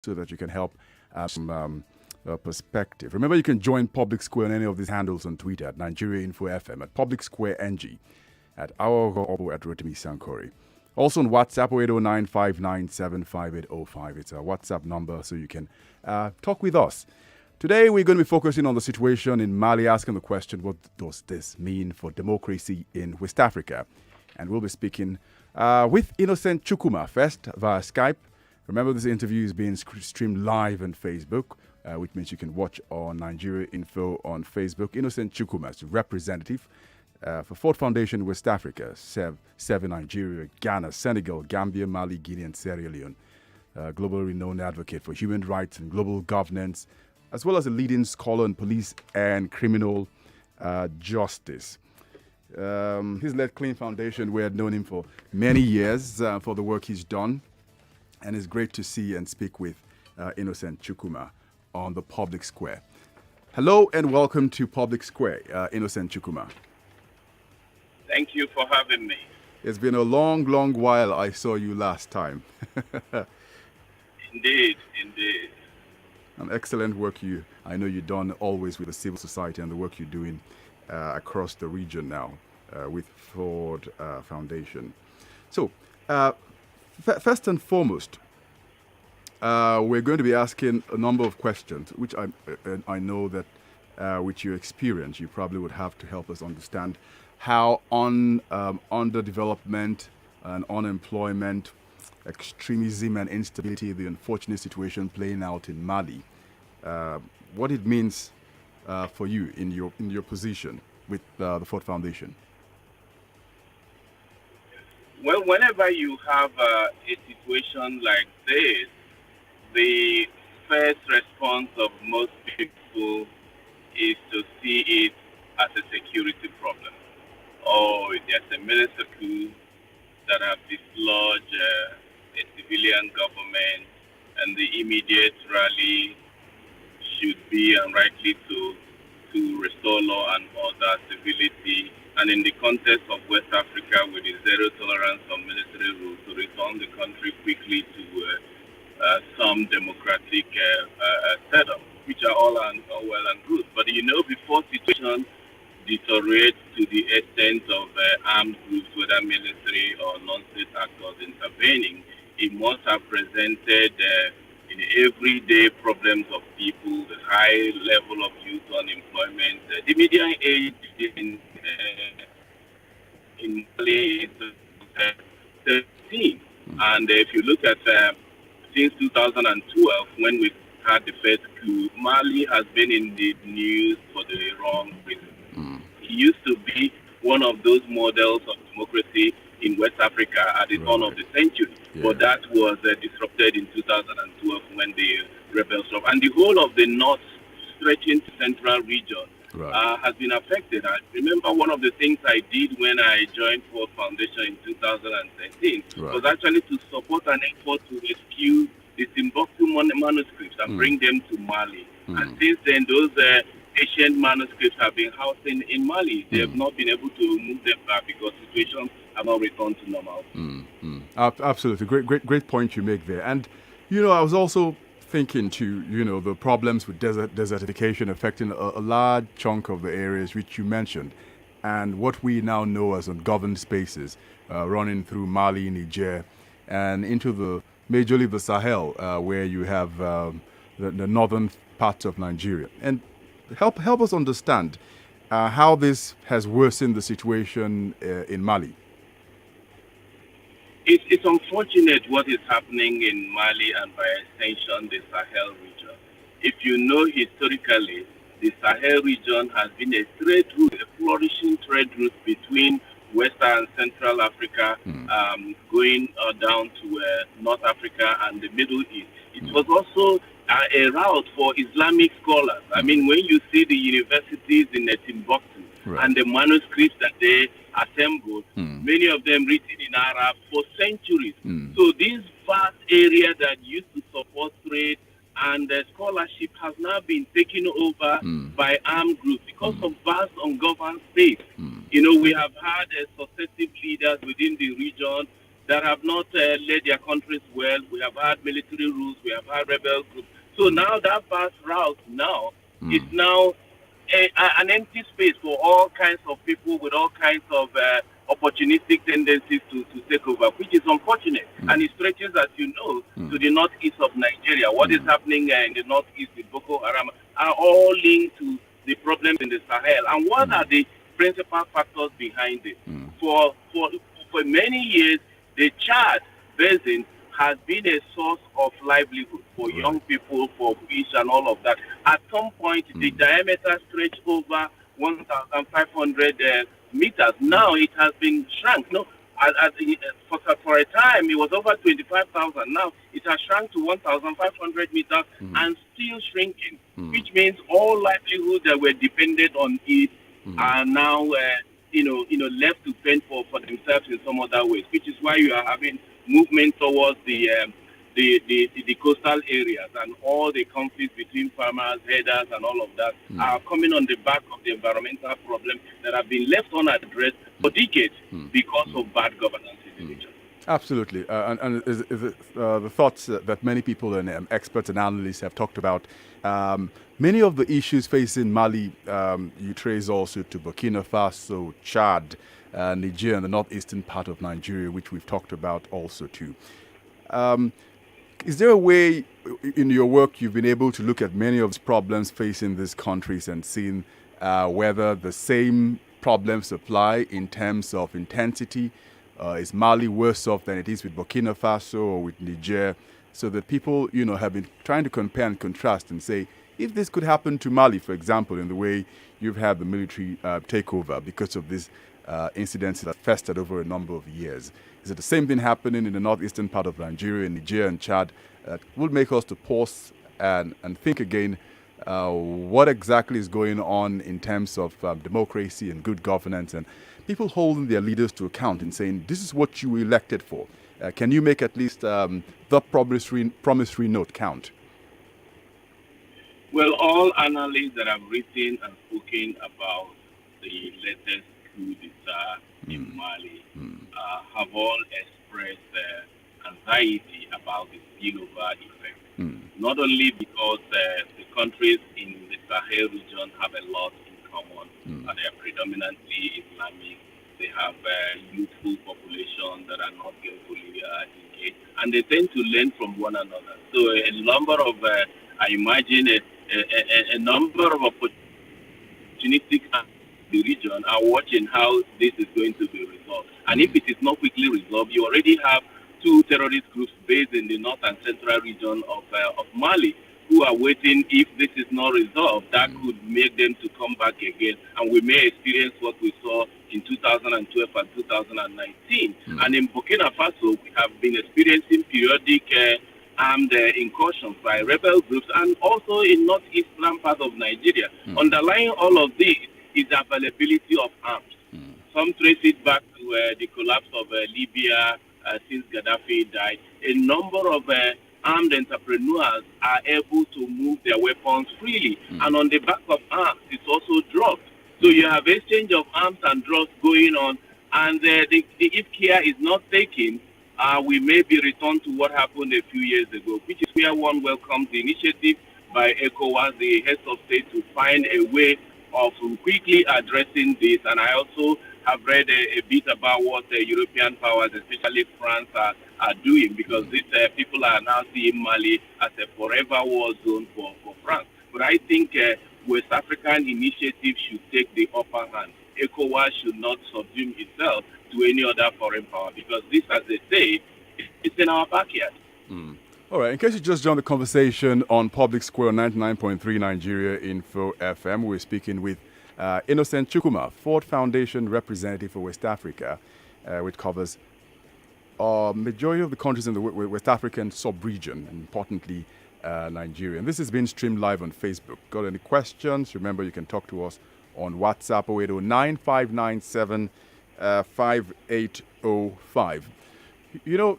so that you can help some perspective. Remember, you can join Public Square on any of these handles on Twitter at Nigeria Info FM, at Public Square NG, at Aghogho, Oboh, at Rotimi Sankori. Also on WhatsApp, 0809-597-5805. It's our WhatsApp number, so you can talk with us. Today, we're going to be focusing on the situation in Mali, asking the question, what does this mean for democracy in West Africa? And we'll be speaking with Innocent Chukwuma first via Skype. Remember, this interview is being streamed live on Facebook, which means you can watch on Nigeria Info on Facebook. Innocent Chukwuma is representative for Ford Foundation West Africa, seven Nigeria, Ghana, Senegal, Gambia, Mali, Guinea, and Sierra Leone. Globally renowned advocate for human rights and global governance, as well as a leading scholar on police and criminal justice. He's led Clean Foundation. We had known him for many years for the work he's done. And it's great to see and speak with Innocent Chukwuma on the Public Square. Hello and welcome to Public Square, Innocent Chukwuma. Thank you for having me. It's been a long, long while I saw you last time. Indeed. An excellent work I know you've done always with the civil society and the work you're doing across the region now with Ford Foundation. So, first and foremost, we're going to be asking a number of questions, which I know that with your experience, you probably would have to help us understand how underdevelopment and unemployment, extremism and instability, the unfortunate situation playing out in Mali, what it means for you in your position with the Ford Foundation. Well, whenever you have a situation like this, the first response of most people is to see it as a security problem. Oh, there's a military coup that have dislodged a civilian government, and the immediate rally should be and rightly to restore law and order, civility, and in the context of West Africa with the zero tolerance on military rule, to return the country quickly to some democratic setup, which are all well and good. But before situation deteriorates to the extent of armed groups, whether military or non-state actors intervening, it must have presented in everyday problems of people, the high level of youth unemployment, the median age in Mali is 13. And if you look at since 2012, when we had the first coup, Mali has been in the news for the wrong reason. It used to be one of those models of democracy in West Africa at the turn of the century. Yeah. But that was disrupted in 2012 when the rebels stopped. And the whole of the north stretching to central region has been affected. I remember one of the things I did when I joined Ford Foundation in 2013 was actually to support an effort to rescue the Timbuktu manuscripts and bring them to Mali. And since then, those ancient manuscripts have been housed in Mali. They have not been able to move them back because situations have not returned to normal. Absolutely. Great point you make there. And, I was also thinking to, the problems with desertification affecting a large chunk of the areas which you mentioned, and what we now know as ungoverned spaces running through Mali, Niger, and into majorly the Sahel, where you have the northern parts of Nigeria. And help us understand how this has worsened the situation in Mali. It's unfortunate what is happening in Mali and by extension the Sahel region. If you know historically, the Sahel region has been a trade route, a flourishing trade route between Western and Central Africa, going down to North Africa and the Middle East. It was also a route for Islamic scholars. I mean, when you see the universities in Timbuktu and the manuscripts that they assembled, many of them written in Arab for centuries. So this vast area that used to support trade and scholarship has now been taken over by armed groups because of vast ungoverned space. We have had successive leaders within the region that have not led their countries well. We have had military rules. We have had rebel groups. So now that vast route now is now an empty space for all kinds of people with all kinds of opportunistic tendencies to take over, which is unfortunate. And it stretches, as you know, to the northeast of Nigeria. What is happening in the northeast with Boko Haram are all linked to the problems in the Sahel. And what are the principal factors behind it? For many years, the Chad basin has been a source of livelihood for young people, for fish and all of that. At some point, the diameter stretched over 1,500 meters. Now it has been shrunk. No, for a time, it was over 25,000. Now it has shrunk to 1,500 meters and still shrinking, which means all livelihoods that were dependent on it are now, left to fend for themselves in some other ways, which is why you are having movement towards the coastal areas, and all the conflicts between farmers, herders, and all of that are coming on the back of the environmental problems that have been left unaddressed for decades because of bad governance in the region. Absolutely. And the thoughts that many people and experts and analysts have talked about, many of the issues facing Mali, you trace also to Burkina Faso, Chad, Niger, and the northeastern part of Nigeria, which we've talked about also too. Is there a way in your work you've been able to look at many of the problems facing these countries and seen whether the same problems apply in terms of intensity? Is Mali worse off than it is with Burkina Faso or with Niger? So that people, have been trying to compare and contrast and say, if this could happen to Mali, for example, in the way you've had the military takeover because of these incidents that festered over a number of years, is it the same thing happening in the northeastern part of Nigeria, Niger, and Chad? That would make us to pause and think again what exactly is going on in terms of democracy and good governance, and people holding their leaders to account and saying, this is what you were elected for. Can you make at least the promissory note count? Well, all analysts that have written and spoken about the latest coup d'etat in Mali have all expressed anxiety about the spillover effect. Not only because the countries in the Sahel region have a lot in common, and they are predominantly Islamic. They have youthful populations that are not carefully engaged, and they tend to learn from one another. So a number of, I imagine, a number of opportunistic the region are watching how this is going to be resolved. And if it is not quickly resolved, you already have two terrorist groups based in the north and central region of Mali who are waiting. If this is not resolved, that could make them to come back again. And we may experience what we saw in 2012 and 2019. And in Burkina Faso, we have been experiencing periodic armed incursions by rebel groups, and also in northeastern part of Nigeria. Underlying all of this is the availability of arms. Some trace it back to the collapse of Libya since Gaddafi died. A number of armed entrepreneurs are able to move their weapons freely, and on the back of arms, it's also drugs. So you have exchange of arms and drugs going on, and if care is not taken, we may be returned to what happened a few years ago, which is where one welcomes the initiative by ECOWAS, the heads of state, to find a way of quickly addressing this. And I also have read a bit about what the European powers, especially France, are doing, because these people are now seeing Mali as a forever war zone for France. But I think West African initiative should take the upper hand. ECOWAS should not subsume itself to any other foreign power, because this, as they say, it's in our backyard. All right, in case you just joined the conversation on Public Square 99.3 Nigeria Info FM, we're speaking with Innocent Chukwuma, Ford Foundation representative for West Africa, which covers majority of the countries in the West African sub-region, importantly Nigeria. And this has been streamed live on Facebook. Got any questions? Remember, you can talk to us on WhatsApp 0809 5805.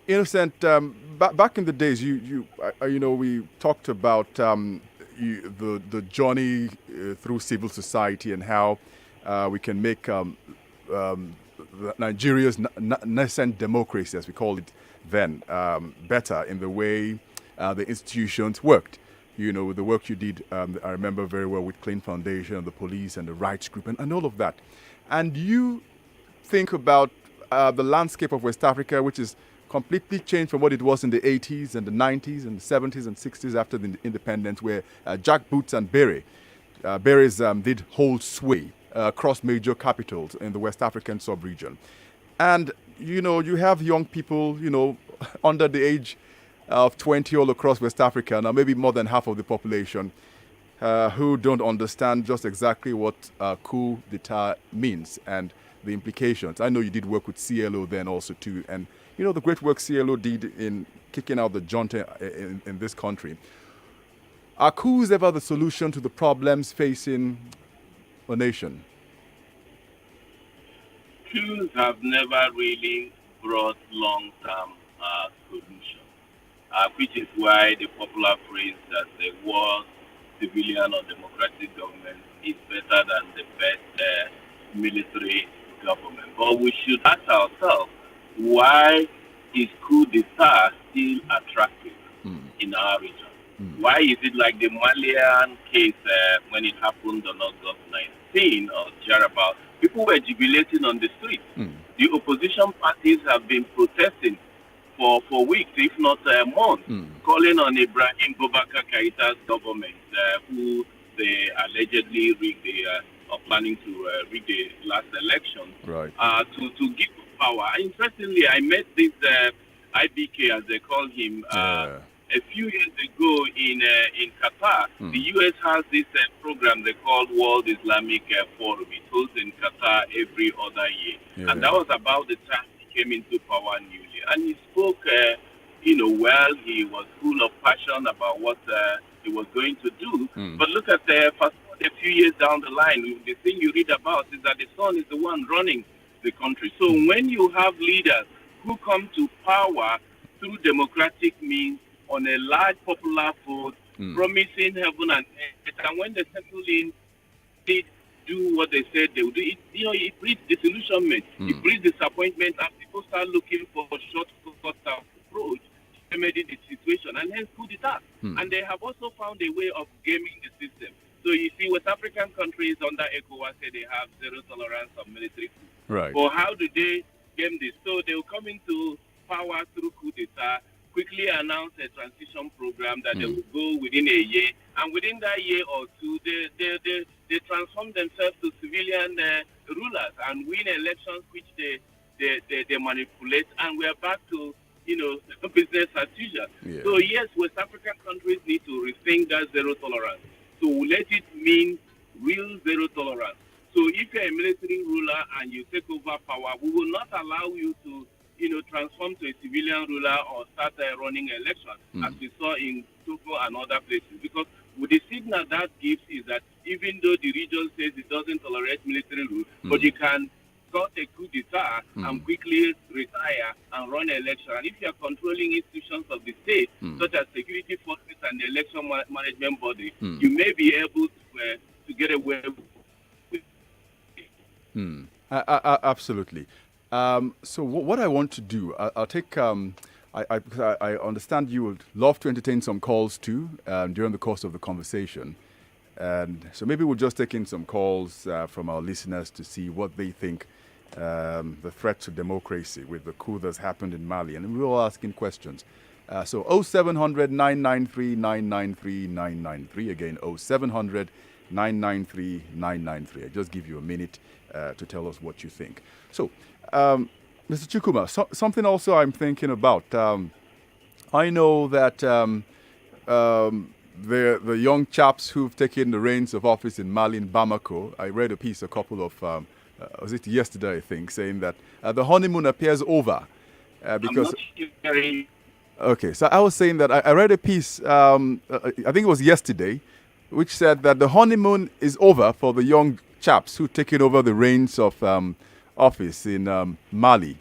Innocent, back in the days, we talked about the journey through civil society and how we can make Nigeria's nascent democracy, as we called it then, better in the way the institutions worked. You know, with the work you did, I remember very well with Clean Foundation and the police and the rights group and all of that. And you think about the landscape of West Africa, which is completely changed from what it was in the 80s and the 90s and the 70s and 60s after the independence, where Jack Boots and Beres did hold sway across major capitals in the West African sub-region. And, you know, you have young people, you know, under the age of 20 all across West Africa, now maybe more than half of the population, who don't understand just exactly what coup d'etat means and the implications. I know you did work with CLO then also too, and you know the great work CLO did in kicking out the junta in this country. Are coups ever the solution to the problems facing a nation? Coups have never really brought long-term solutions, which is why the popular phrase that the worst civilian or democratic government is better than the best military government. But we should ask ourselves, why is coup d'etat still attractive in our region? Why is it like the Malian case when it happened on August 19 or thereabout? People were jubilating on the streets. The opposition parties have been protesting for weeks, if not months, calling on Ibrahim Boubacar Keïta's government, who they allegedly rigged or planning to rig the last election, to give power. Interestingly, I met this IBK, as they call him, a few years ago in Qatar. The U.S. has this program they call World Islamic Forum. It holds in Qatar every other year. And that was about the time he came into power newly. And he spoke, well. He was full of passion about what he was going to do. But look at fast forward a few years down the line, the thing you read about is that the son is the one running the country. So when you have leaders who come to power through democratic means on a large popular vote, promising heaven and earth, and when they settle in, they do what they said they would do. It breeds disillusionment, it breeds disappointment, and people start looking for a shortcut approach to remedy the situation, and hence coup d'etat. And they have also found a way of gaming the system. So you see, West African countries under ECOWAS say they have zero tolerance of military coup. Right. But how do they game this? So they will come into power through coup d'etat, quickly announce a transition program that they will go within a year, and within that year or two, they transform themselves to civilian rulers and win elections, which they manipulate, and we are back to business as usual. Yeah. So yes, West African countries need to rethink that zero tolerance. So let it mean real zero tolerance. So if you're a military ruler and you take over power, we will not allow you to transform to a civilian ruler or start running elections, as we saw in Togo and other places. Because with the signal that gives is that even though the region says it doesn't tolerate military rule, but you can start a coup d'etat and quickly retire and run an election. And if you are controlling institutions of the state, such as security forces and the election management body, you may be able to get away with it. Absolutely. So what I want to do, I'll take. I understand you would love to entertain some calls too during the course of the conversation, and so maybe we'll just take in some calls from our listeners to see what they think the threat to democracy with the coup that's happened in Mali, and we're all asking questions. So 0700 993 993 993 again 0700 993 993. I just give you a minute to tell us what you think. So. Mr. Chukwuma, something also I'm thinking about. I know that the young chaps who've taken the reins of office in Mali, in Bamako, I read a piece a couple of, was it yesterday, I think, saying that the honeymoon appears over. Because okay, so I was saying that I read a piece, I think it was yesterday, which said that the honeymoon is over for the young chaps who've taken over the reins of office in Mali,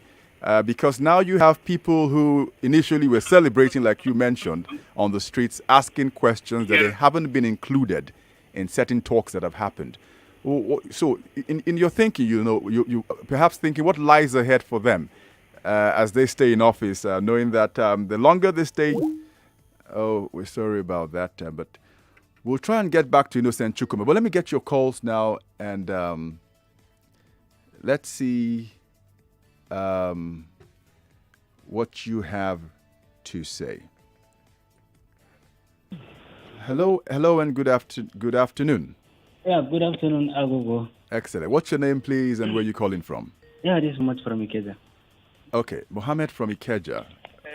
because now you have people who initially were celebrating, like you mentioned, on the streets, asking questions that they haven't been included in certain talks that have happened. So, in your thinking, you perhaps thinking what lies ahead for them as they stay in office, knowing that the longer they stay, oh, we're sorry about that, but we'll try and get back to Innocent Chukwuma. But let me get your calls now, and let's see what you have to say. Hello, and good afternoon. Yeah, good afternoon, Aghogho. Excellent. What's your name, please, and where you calling from? Yeah, this is much from Ikeja. Okay, Mohammed from Ikeja.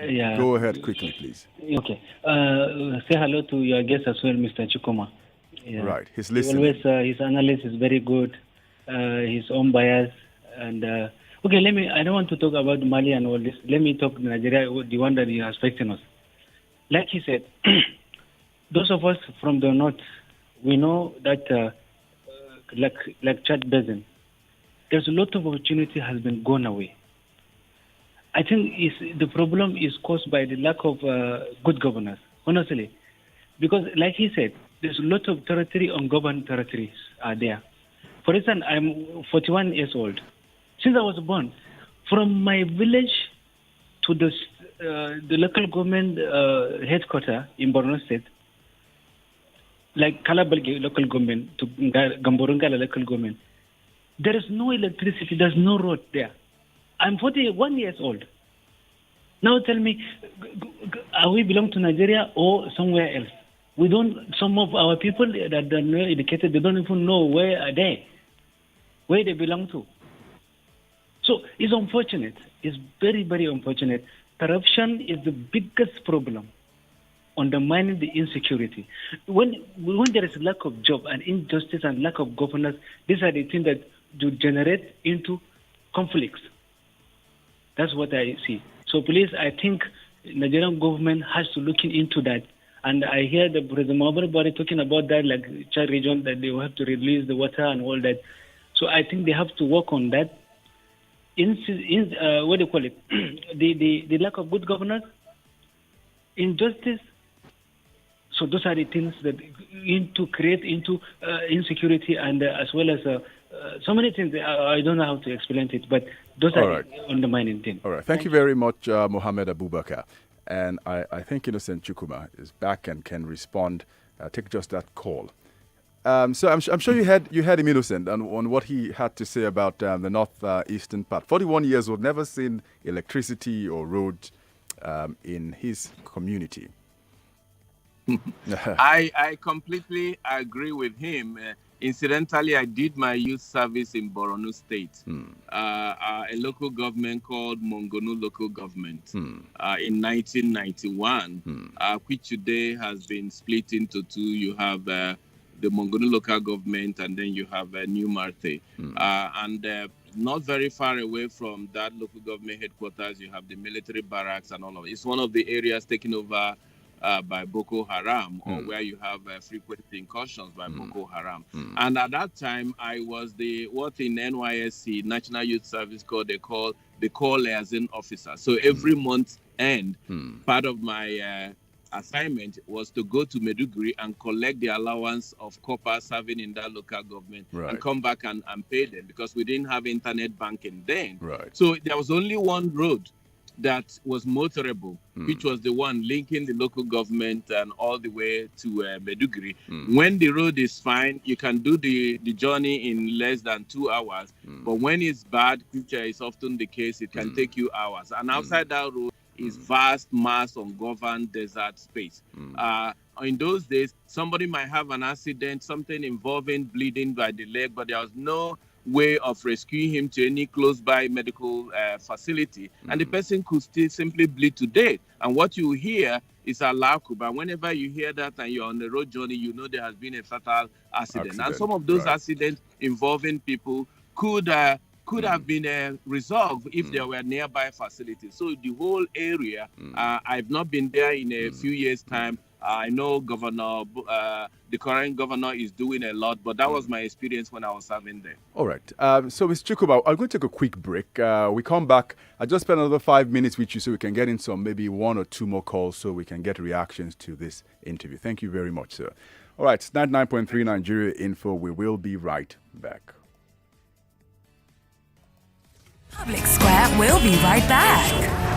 Yeah. Go ahead quickly, please. Okay. Say hello to your guest as well, Mr. Chukwuma. Yeah. Right, he's listening. Always, his analysis is very good. His own bias. And okay, I don't want to talk about Mali and all this. Let me talk Nigeria, the one that is affecting us. Like he said, those of us from the north, we know that like Chad Basin, there's a lot of opportunity has been gone away. I think the problem is caused by the lack of good governance, honestly. Because like he said, there's a lot of territory, ungoverned territories are there. For instance, I'm 41 years old. Since I was born, from my village to the local government headquarters in Borno State, like Kalabalgi local government to Gamborungala local government, there is no electricity, there's no road there. I'm 41 years old. Now tell me, are we belong to Nigeria or somewhere else? We don't. Some of our people that are not educated, they don't even know where are they, where they belong to. So it's unfortunate. It's very, very unfortunate. Corruption is the biggest problem, undermining the insecurity. When there is lack of job and injustice and lack of governance, these are the things that do generate into conflicts. That's what I see. So please, I think Nigerian government has to look into that. And I hear the President Muhammad talking about that, like Chad region, that they will have to release the water and all that. So I think they have to work on that. What do you call it? the lack of good governance, injustice. So those are the things that create into insecurity and as well as so many things. I don't know how to explain it, but those are undermining things. All right. Thank you very much, Mohammed Abubakar. And I think Innocent Chukwuma is back and can respond. Take just that call. So I'm sure you had him, Innocent, on what he had to say about the northeastern part. 41 years old, never seen electricity or road in his community. I completely agree with him. Incidentally, I did my youth service in Borno State, a local government called Mongonu Local Government in 1991, which today has been split into two. You have the Mongonu Local Government, and then you have New Marte. And not very far away from that local government headquarters, you have the military barracks and all of it. It's one of the areas taken over by Boko Haram, or where you have frequent incursions by Boko Haram. And at that time, I was what in NYSC, National Youth Service Corps, they call the Corps Liaison Officer. So every month end, part of my assignment was to go to Maiduguri and collect the allowance of copper serving in that local government and come back and pay them, because we didn't have internet banking then. So there was only one road that was motorable, which was the one linking the local government and all the way to Maiduguri. When the road is fine, you can do the journey in less than 2 hours. But when it's bad, which is often the case, it can take you hours. And outside that road is vast, mass, ungoverned desert space. In those days, somebody might have an accident, something involving bleeding by the leg, but there was no way of rescuing him to any close-by medical facility, and the person could still simply bleed to death. And what you hear is a laku, but whenever you hear that and you're on the road journey, you know there has been a fatal accident. And some of those accidents involving people could have been resolved if there were nearby facilities. So the whole area, I've not been there in a few years' time. I know the current governor is doing a lot, but that was my experience when I was serving there. All right. So, Ms. Chukwuma, I'm going to take a quick break. We come back. I just spent another 5 minutes with you so we can get in some, maybe 1 or 2 more calls so we can get reactions to this interview. Thank you very much, sir. All right. It's 99.3 Nigeria Info. We will be right back. Public Square will be right back.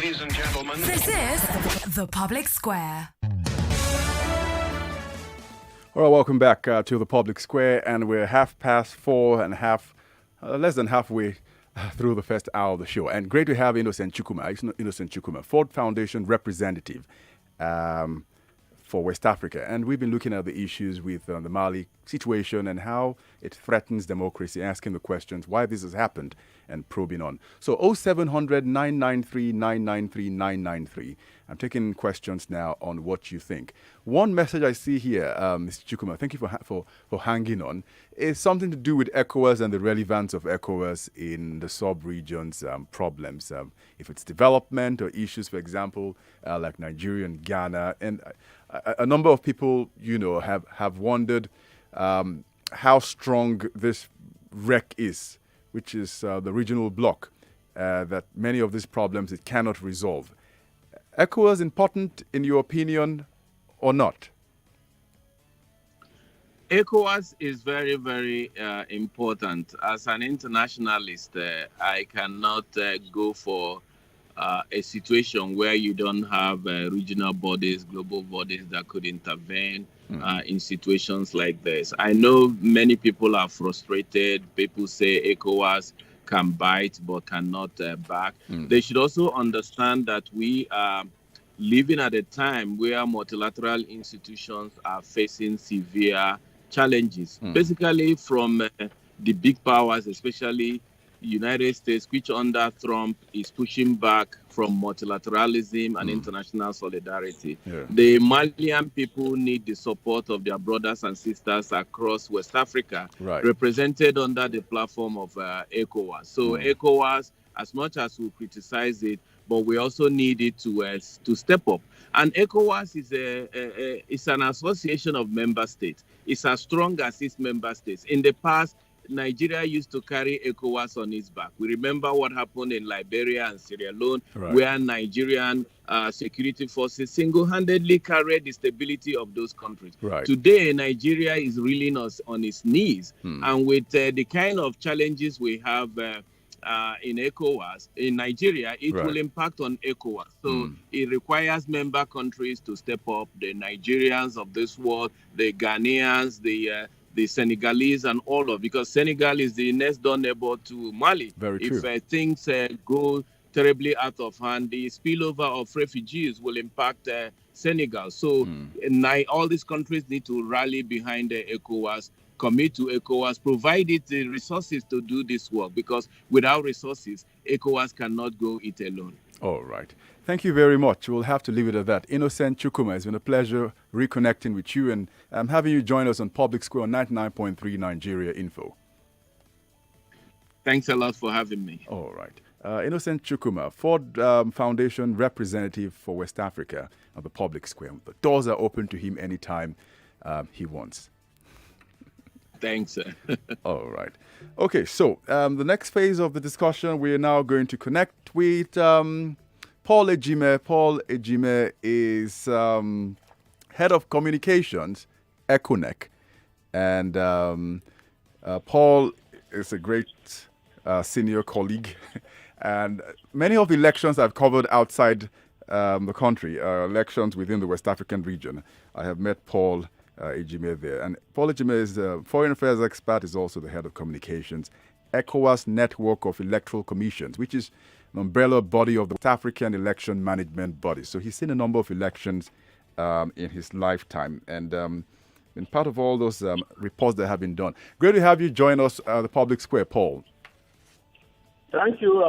Ladies and gentlemen, This is The Public Square. All right, welcome back to the Public Square, and we're 4:30 and less than halfway through the first hour of the show. And great to have Innocent Chukwuma, Ford Foundation representative for West Africa. And we've been looking at the issues with the Mali situation and how it threatens democracy, asking the questions why this has happened and probing on. So 0700 993 993 993. I'm taking questions now on what you think. One message I see here, Mr. Chukwuma, thank you for hanging on, is something to do with ECOWAS and the relevance of ECOWAS in the sub-region's problems. If it's development or issues, for example, like Nigeria and Ghana. And a number of people, have wondered how strong this REC is, which is the regional bloc, that many of these problems it cannot resolve. ECOWAS important in your opinion or not? ECOWAS is very, very important. As an internationalist, I cannot go for a situation where you don't have regional bodies, global bodies that could intervene in situations like this. I know many people are frustrated. People say ECOWAS can bite but cannot back. They should also understand that we are living at a time where multilateral institutions are facing severe challenges, basically from the big powers, especially United States, which under Trump is pushing back from multilateralism and international solidarity. Yeah. The Malian people need the support of their brothers and sisters across West Africa, Right. represented under the platform of ECOWAS. So ECOWAS, as much as we criticize it, but we also need it to step up. And ECOWAS is an association of member states. It's as strong as its member states. In the past, Nigeria used to carry ECOWAS on its back. We remember what happened in Liberia and Sierra Leone, where Nigerian security forces single-handedly carried the stability of those countries. Right. Today, Nigeria is reeling us on its knees. And with the kind of challenges we have in ECOWAS, in Nigeria, it will impact on ECOWAS. So it requires member countries to step up, the Nigerians of this world, the Ghanaians, the Senegalese and all of, because Senegal is the next door neighbor to Mali. Very true. If things go terribly out of hand, the spillover of refugees will impact Senegal. So all these countries need to rally behind the ECOWAS, commit to ECOWAS, provide it the resources to do this work, because without resources, ECOWAS cannot go it alone. All right. Thank you very much. We'll have to leave it at that. Innocent Chukwuma, it's been a pleasure reconnecting with you and having you join us on Public Square on 99.3 Nigeria Info. Thanks a lot for having me. All right. Innocent Chukwuma, Ford Foundation representative for West Africa on the Public Square. The doors are open to him anytime he wants. Thanks, sir. All right. Okay, so the next phase of the discussion, we are now going to connect with Paul Ejime. Paul Ejime is head of communications, ECONEC. And Paul is a great senior colleague. And many of the elections I've covered outside the country are elections within the West African region. I have met Paul Ejime there. And Paul Ejime is a foreign affairs expert, is also the head of communications, ECOWAS Network of Electoral Commissions, which is an umbrella body of the West African election management body. So he's seen a number of elections in his lifetime and been part of all those reports that have been done. Great to have you join us at the Public Square, Paul. Thank you,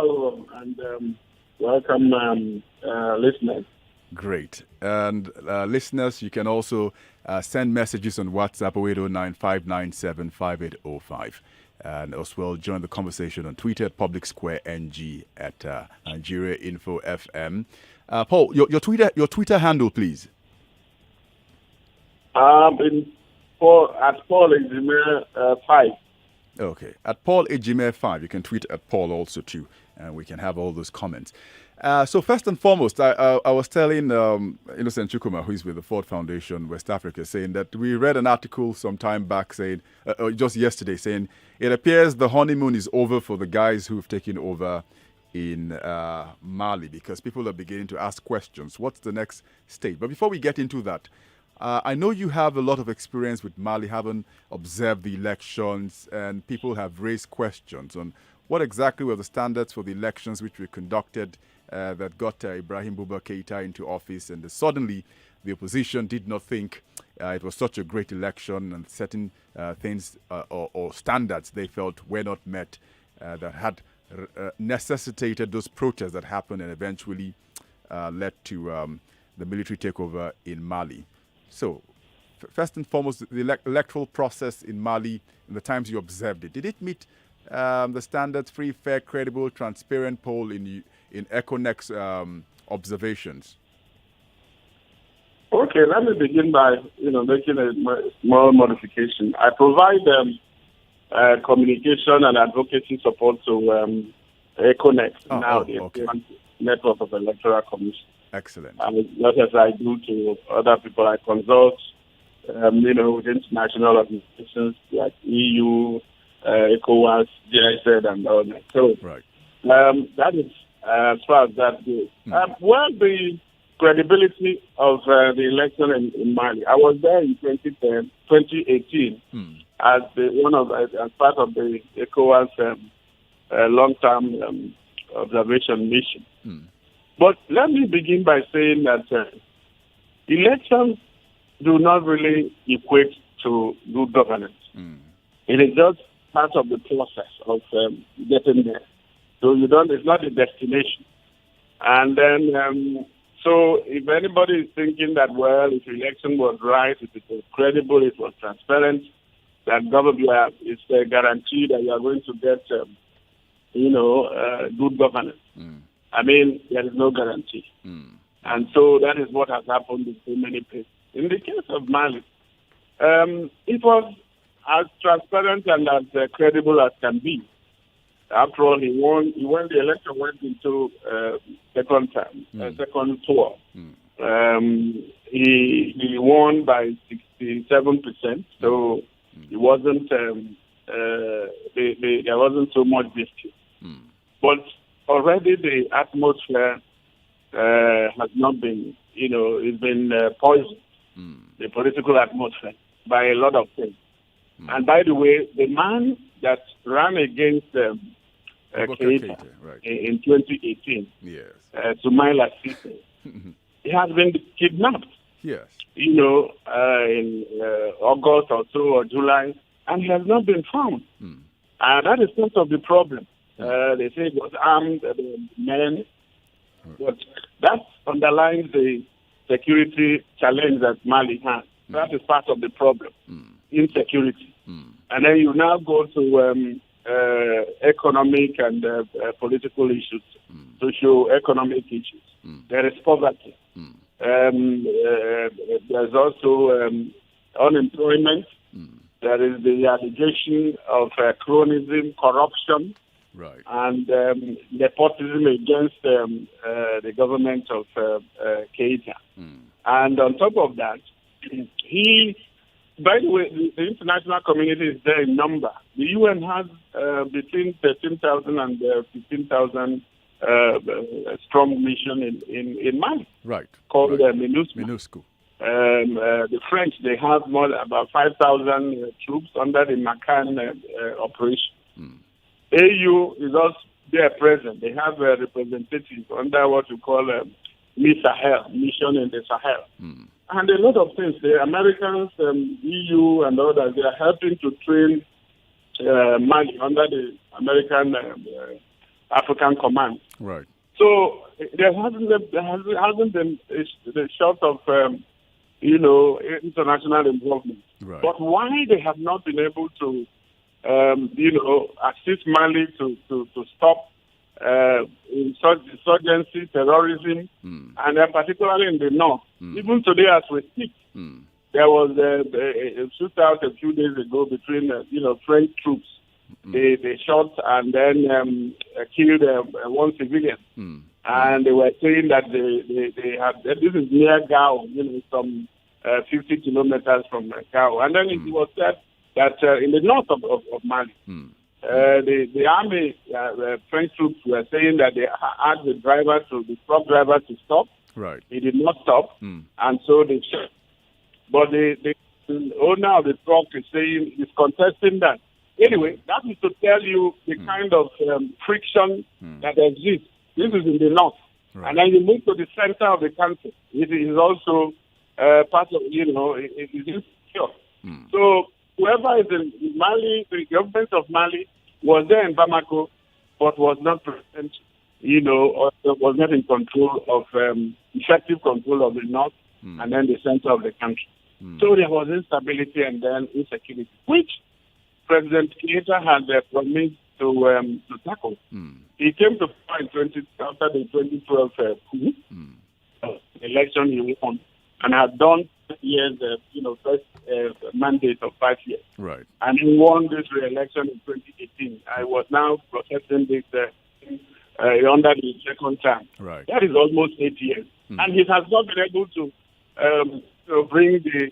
and welcome, listeners. Great. And listeners, you can also send messages on WhatsApp 0809-597-5805. And as well, join the conversation on Twitter at Public Square NG at Nigeria Info FM. Paul, your Twitter handle, please. At Paul Ejime 5. Okay, at Paul Ejime 5. You can tweet at Paul also too, and we can have all those comments. So first and foremost, I was telling Innocent Chukwuma, who is with the Ford Foundation West Africa, saying that we read an article some time back saying, just yesterday, saying it appears the honeymoon is over for the guys who've taken over in Mali, because people are beginning to ask questions. What's the next stage? But before we get into that, I know you have a lot of experience with Mali, having observed the elections, and people have raised questions on what exactly were the standards for the elections which were conducted that got Ibrahim Boubacar Keïta into office, and suddenly the opposition did not think it was such a great election, and certain things or standards they felt were not met that had necessitated those protests that happened and eventually led to the military takeover in Mali. So, first and foremost, the electoral process in Mali, in the times you observed it, did it meet the standards, free, fair, credible, transparent poll in ECONEC's observations? Okay, let me begin by making a small modification. I provide communication and advocacy support to ECONEC, the Network of Electoral Commission. Excellent. Not as I do to other people. I consult, with international organizations like EU, ECOWAS, GIZ, and all that. So that is as far as that goes. Well, the credibility of the election in Mali. I was there in 2018 as part of the ECOWAS long-term observation mission. But let me begin by saying that elections do not really equate to good governance. It is just part of the process of getting there. So it's not a destination. And then, so if anybody is thinking that, well, if the election was right, if it was credible, it was transparent, that government is a guarantee that you are going to get, good governance. I mean, there is no guarantee. And so that is what has happened in so many places. In the case of Mali, it was as transparent and as credible as can be. After all, he won. The election went into second tour. He won by 67%. So it wasn't. There wasn't so much dispute. But already the atmosphere has not been. It's been poisoned. The political atmosphere by a lot of things. And by the way, the man that ran against Keita in 2018, Sumaila Sise, he has been kidnapped. Yes. In August or so or July, and he has not been found. And that is part of the problem. They say it was armed men, but that underlines the security challenge that Mali has. That is part of the problem, insecurity. And then you now go to economic and political issues, socio-economic issues. There is poverty. There's also unemployment. There is the allegation of cronyism, corruption, and nepotism against the government of Keita. And on top of that, by the way, the international community is there in number. The UN has between 13,000 and 15,000 strong mission in Mali. Called MINUSCO. The French, they have about 5,000 troops under the Macan operation. AU is also there present. They have representatives under what we call Sahel, mission in the Sahel. And a lot of things. The Americans, EU and others, they are helping to train Mali under the American African Command. So there hasn't been the short of international involvement. But why they have not been able to assist Mali to stop insurgency, terrorism, and particularly in the north. Even today, as we speak, there was a shootout a few days ago between French troops. They shot and then killed one civilian, and they were saying that they had this is near Gao, some 50 kilometers from Gao, and then it was said that in the north of Mali. The army, French troops were saying that they asked the truck driver to stop. He did not stop, and so they shot. But the owner of the truck is contesting that. Anyway, that is to tell you the kind of friction that exists. This is in the north. And then you move to the center of the country. It is also part of, it is insecure. So whoever is in Mali, the government of Mali was there in Bamako, but was not present, or was not in control of, effective control of the north and then the center of the country. So there was instability and then insecurity, which President Keita had promised to tackle. He came to power after the 2012 coup, election he won, and had done years, first mandate of 5 years. And he won this re-election in 2018. I was now protesting this under the second term. That is almost 8 years. And he has not been able to bring the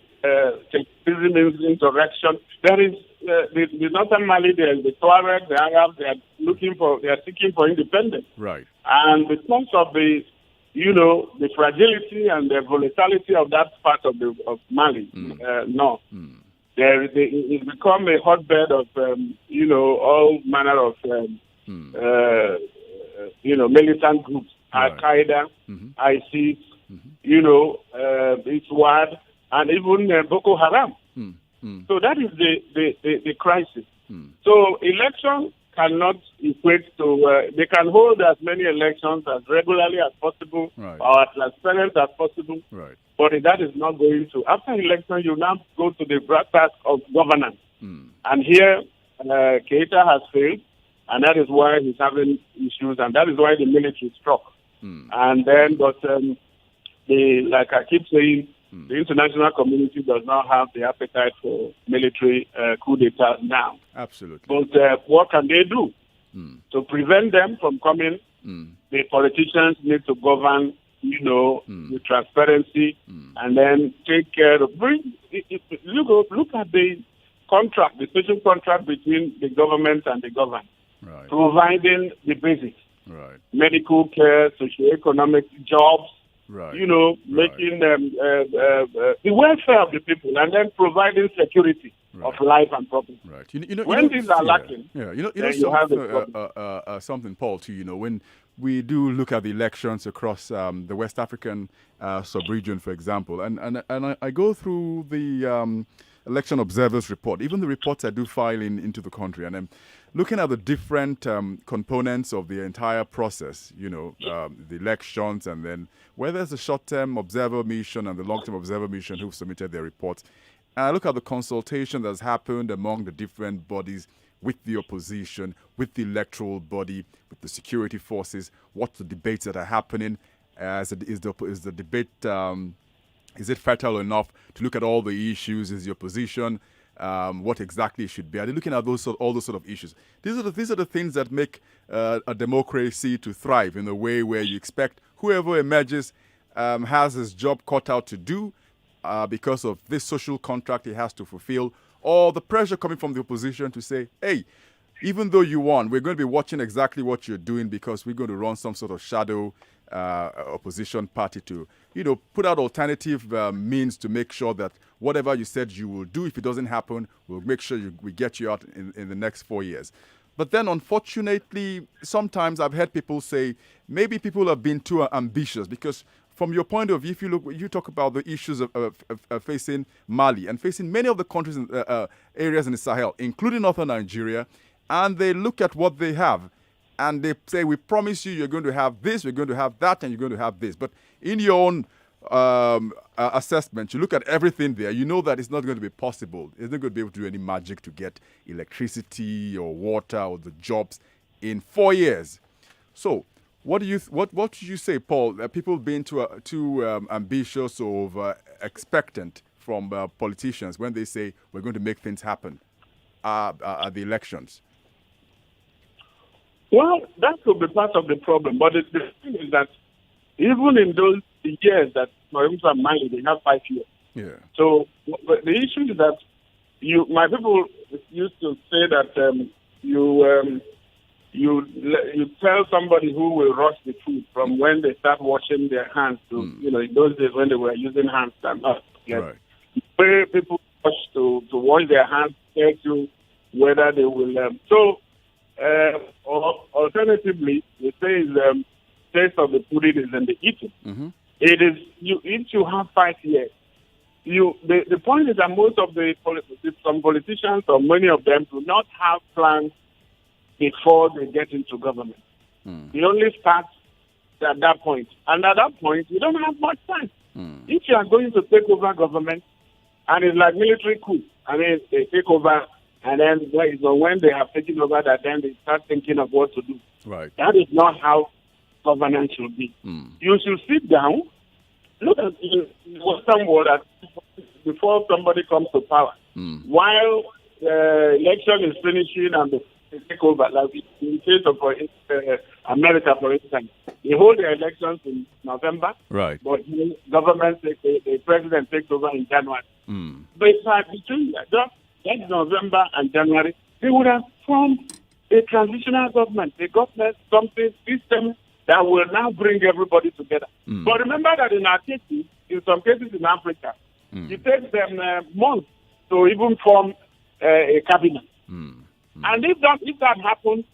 secessionism insurrection. There is the northern Mali, there is the Tuareg, the Arabs, they are seeking for independence. And because of the fragility and the volatility of that part of Mali, north, it's become a hotbed of, all manner of, militant groups, Al-Qaeda, ISIS, ISWAD, and even Boko Haram. So that is the crisis. So elections cannot equate to, they can hold as many elections as regularly as possible or as transparent as possible. Right. But that is not going to. After election, you now go to the brass task of governance. And here, Keita has failed, and that is why he's having issues, and that is why the military struck. And then, but like I keep saying, the international community does not have the appetite for military coup d'etat now. Absolutely. But what can they do? To prevent them from coming, the politicians need to govern, with transparency, and then take care of, look at the contract, the social contract between the government and the governed, providing the basics, medical care, socio-economic jobs, making the welfare of the people, and then providing security of life and property. When these are lacking, you have something, Paul, too, when we do look at the elections across the West African sub-region, for example, and I go through the election observers report, even the reports I do file into the country, and I'm looking at the different components of the entire process, the elections, and then where there's a short-term observer mission and the long-term observer mission who've submitted their reports. And I look at the consultation that's happened among the different bodies with the opposition, with the electoral body, with the security forces, what's the debates that are happening, is the debate, is it fertile enough to look at all the issues, is the opposition, what exactly it should be? Are they looking at all those sort of issues? These are the things that make a democracy to thrive in a way where you expect whoever emerges has his job cut out to do because of this social contract he has to fulfill, or the pressure coming from the opposition to say, hey, even though you won, we're going to be watching exactly what you're doing because we're going to run some sort of shadow opposition party to, put out alternative means to make sure that whatever you said you will do, if it doesn't happen, we'll make sure we get you out in the next 4 years. But then, unfortunately, sometimes I've heard people say maybe people have been too ambitious because from your point of view, if you talk about the issues of facing Mali and facing many of the countries in areas in the Sahel, including northern Nigeria, and they look at what they have and they say, we promise you, you're going to have this, we're going to have that, and you're going to have this. But in your own assessment, you look at everything there, you know that it's not going to be possible. It's not going to be able to do any magic to get electricity or water or the jobs in 4 years. So, what should you say, Paul? People being too ambitious or expectant from politicians when they say we're going to make things happen at the elections? Well, that could be part of the problem. But the thing is that even in those years that, for instance, Mali, they have 5 years. Yeah. So the issue is that my people used to say that you tell somebody who will rush the food from when they start washing their hands to, in those days when they were using hands and not. Right. Where people rush to wash their hands, tell you whether they will. Alternatively, they say taste of the pudding is in the eating. Mm-hmm. It is if you have 5 years. The point is that most of some politicians or many of them do not have plans before they get into government. They only start at that point. And at that point, you don't have much time. If you are going to take over government, and it's like military coup, I mean, they take over, and then when they have taken over, that then they start thinking of what to do. Right. That is not how governance should be. You should sit down, look at the Western world before somebody comes to power. While the election is finishing and the take over, like in the case of America, for instance, they hold their elections in November, right? But the government, the president takes over in January. But between just November and January, they would have formed a transitional government, a government system that will now bring everybody together. But remember that in our cases, in some cases in Africa, it takes them months to even form a cabinet. And if that happens,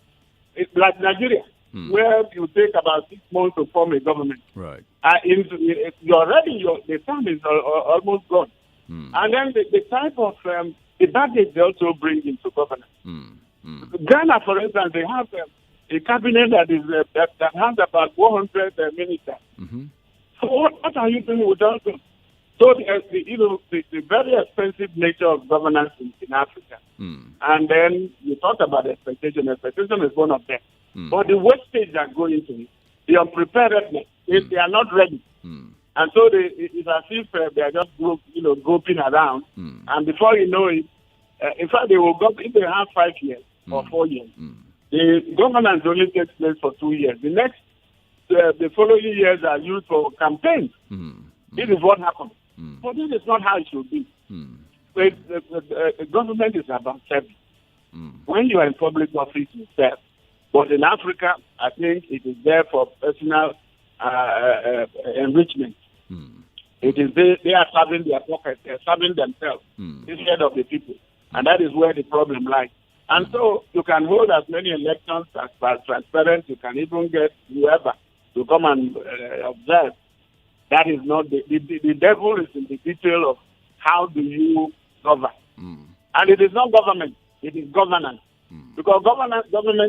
it's like Nigeria, where you take about 6 months to form a government. Right. The time is almost gone. And then the type of the baggage they also bring into governance. Ghana, for instance, they have a cabinet that is that has about 400 ministers. So what are you doing without them? So the very expensive nature of governance in Africa. And then you talked about expectation. Expectation is one of them. But the wastage that go into it, the unpreparedness, they are not ready. And so it's as if they are just groping around. And before you know it, in fact, they will go, if they have 5 years or 4 years, the governance only takes place for 2 years. The next, the following years are used for campaigns. This is what happens. But this is not how it should be. The government is about service. When you are in public office, you serve. But in Africa, I think it is there for personal enrichment. It is they are serving their pockets, they are serving themselves instead of the people. And that is where the problem lies. And so you can hold as many elections as transparent. You can even get whoever to come and observe. That is not the devil is in the detail of how do you govern. And it is not government, it is governance. Because government,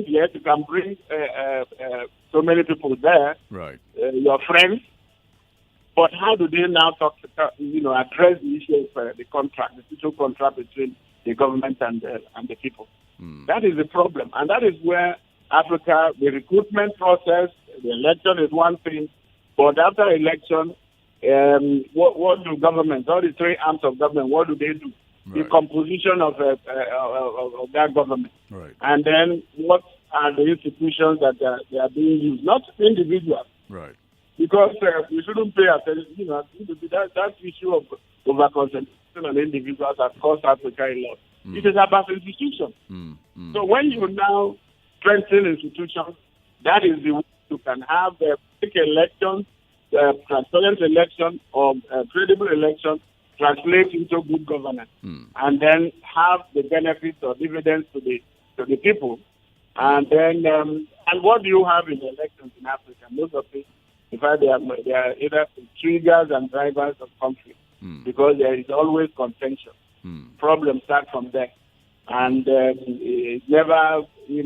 yes, you can bring so many people there, right? Your friends, but how do they now address the issue of the contract, the social contract between the government and the people? That is the problem, and that is where Africa, the recruitment process, the election is one thing, but after election, what do governments, all the three arms of government, what do they do? Right. The composition of that government. Right. And then what are the institutions that they are being used? Not individuals. Right. Because we shouldn't pay attention. That issue of over-concentration on individuals has cost Africa a lot. It is about institutions. So when you now strengthen institutions, that is the way you can have quick elections, transparent elections, or credible elections, translate into good governance, and then have the benefits or dividends to the people. And then, and what do you have in elections in Africa? Most of it, in fact, they are either triggers and drivers of conflict, because there is always contention. Problems start from there. And it's never, the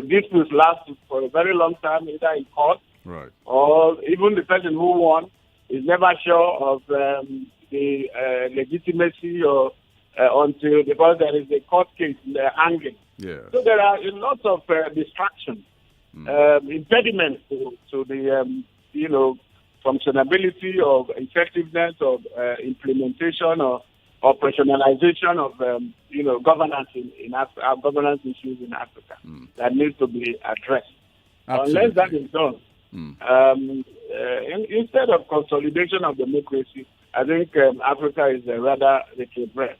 disputes last for a very long time, either in court, right, or even the person who won is never sure of the legitimacy or until, because there is a court case hanging. Yes. So there are lots of distractions, impediments to the functionability of effectiveness of implementation or operationalization of governance in Africa, governance issues in Africa that needs to be addressed. Absolutely. Unless that is done, instead of consolidation of democracy, I think Africa is rather retrograde.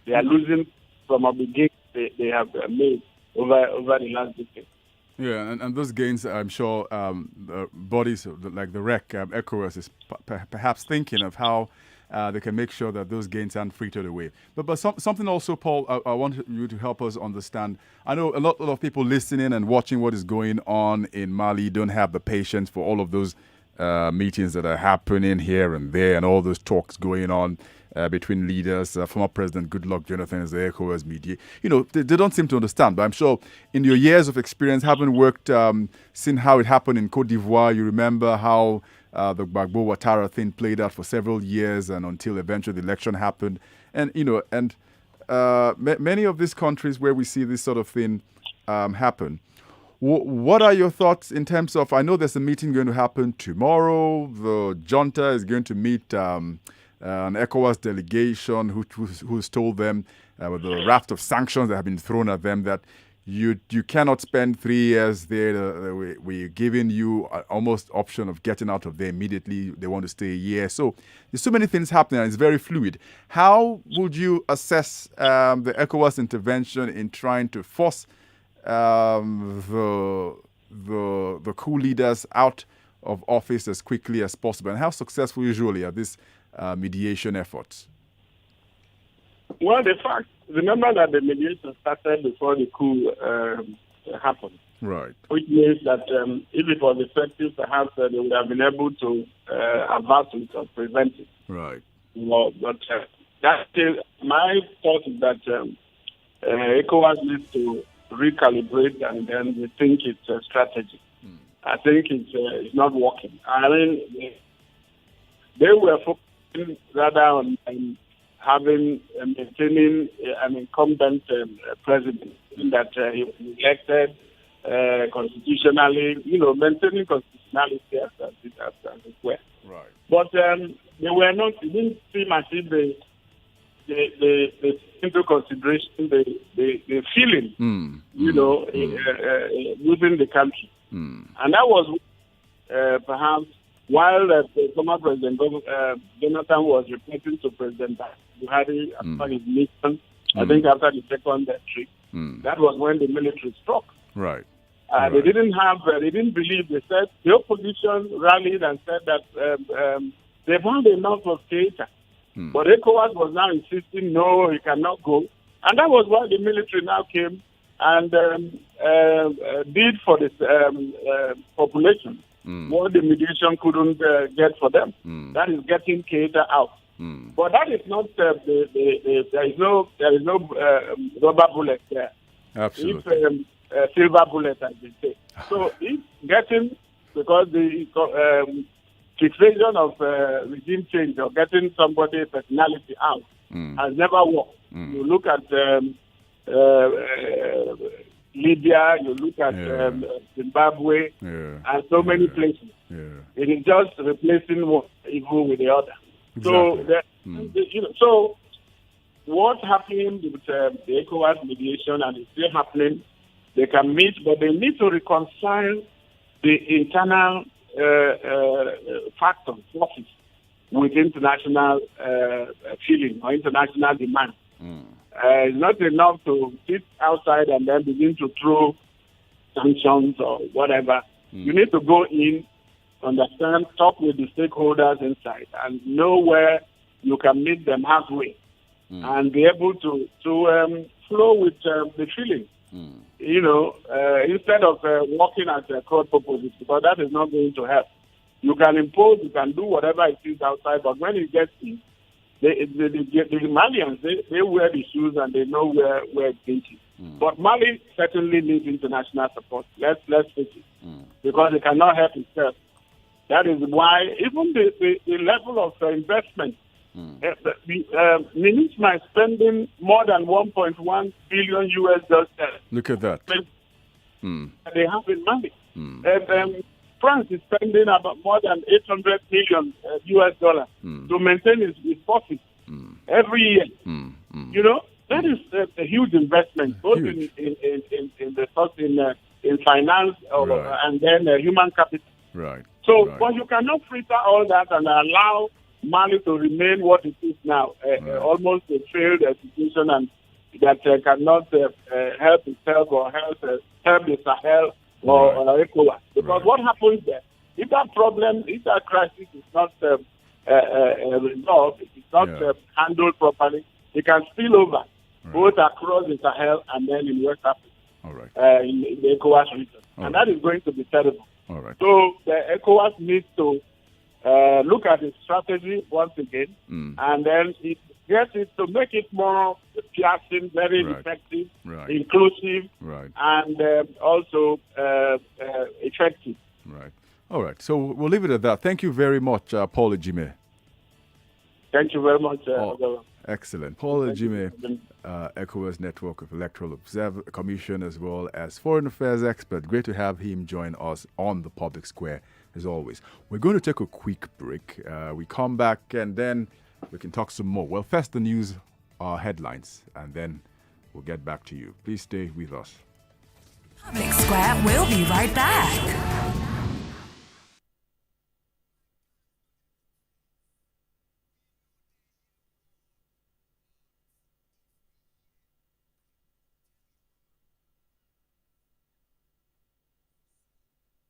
They are losing from a beginning they have made over the last decade. Yeah, and those gains, I'm sure bodies like the REC, ECOWAS, is perhaps thinking of how they can make sure that those gains aren't frittered away. But something also, Paul, I want you to help us understand. I know a lot of people listening and watching what is going on in Mali don't have the patience for all of those meetings that are happening here and there and all those talks going on between leaders. Former President Goodluck Jonathan is the ECOWAS media. They don't seem to understand. But I'm sure in your years of experience, having worked, seen how it happened in Cote d'Ivoire, you remember how the Gbagbo Ouattara thing played out for several years and until eventually the election happened. And, many of these countries where we see this sort of thing happen, what are your thoughts in terms of, I know there's a meeting going to happen tomorrow. The junta is going to meet an ECOWAS delegation who's told them with the raft of sanctions that have been thrown at them that you cannot spend 3 years there. We're giving you almost option of getting out of there immediately. They want to stay a year. So there's so many things happening and it's very fluid. How would you assess the ECOWAS intervention in trying to force the coup leaders out of office as quickly as possible? And how successful usually are these mediation efforts? Well, remember that the mediation started before the coup happened. Right. Which means that if it was effective, perhaps they would have been able to avert it or prevent it. Right. Well, but that's still, my thought is that ECOWAS needs to recalibrate and then rethink its strategy. I think it's not working. I mean, they were focusing rather on having maintaining an incumbent president that he was elected constitutionally, maintaining constitutionality as it were. Right. But they were not. It didn't seem as if they take into consideration the feeling, within the country, and that was perhaps while the former President Jonathan was reporting to President Buhari after his mission, I think after the second trip, that was when the military struck. Right. They didn't believe. They said the opposition rallied and said that they've had enough of theater. But ECOWAS was now insisting, no, he cannot go. And that was why the military now came and did for this population what the mediation couldn't get for them. That is getting Keita out. But that is not there is no rubber bullet there. Absolutely. It's silver bullet, as they say. So it's getting, because the fixation of regime change or getting somebody's personality out has never worked. You look at Libya, you look at Zimbabwe, and so many places. It is just replacing one evil with the other. Exactly. So what happened with the ECOWAS mediation, and it's still happening, they can meet, but they need to reconcile the internal factors, forces, with international feeling or international demand. It's not enough to sit outside and then begin to throw sanctions or whatever. You need to go in, understand, talk with the stakeholders inside, and know where you can meet them halfway, and be able to flow with the feeling. Instead of working as a court purposes, because that is not going to help. You can impose, you can do whatever it is outside, but when it gets in, the Malians, they wear the shoes and they know where it's going. But Mali certainly needs international support. Let's face it, because it cannot help itself. That is why even the level of investment, MINUSMA is spending more than 1.1 billion US dollars. Look at that. They have in Mali. France is spending about more than 800 million US dollars to maintain its profit every year. That is a huge investment, both in finance and then human capital. Right. So, but you cannot filter all that and allow Mali to remain what it is now, almost a failed situation, and that cannot help itself or help the Sahel or ECOWAS. Because what happens there, if that crisis is not resolved, if it's not handled properly, it can spill over both across the Sahel and then in West Africa, in the ECOWAS region. And that is going to be terrible. All right. So the ECOWAS needs to look at its strategy once again, and then it gets it to make it more piercing, very effective, inclusive, and also effective. Right. All right. So we'll leave it at that. Thank you very much, Paul Ejime. Thank you very much. Excellent. Paul Ejime, ECOWAS Network of Electoral Commission, as well as Foreign Affairs expert. Great to have him join us on the Public Square, as always. We're going to take a quick break. We come back and then we can talk some more. Well, first the news headlines, and then we'll get back to you. Please stay with us. Public Square will be right back.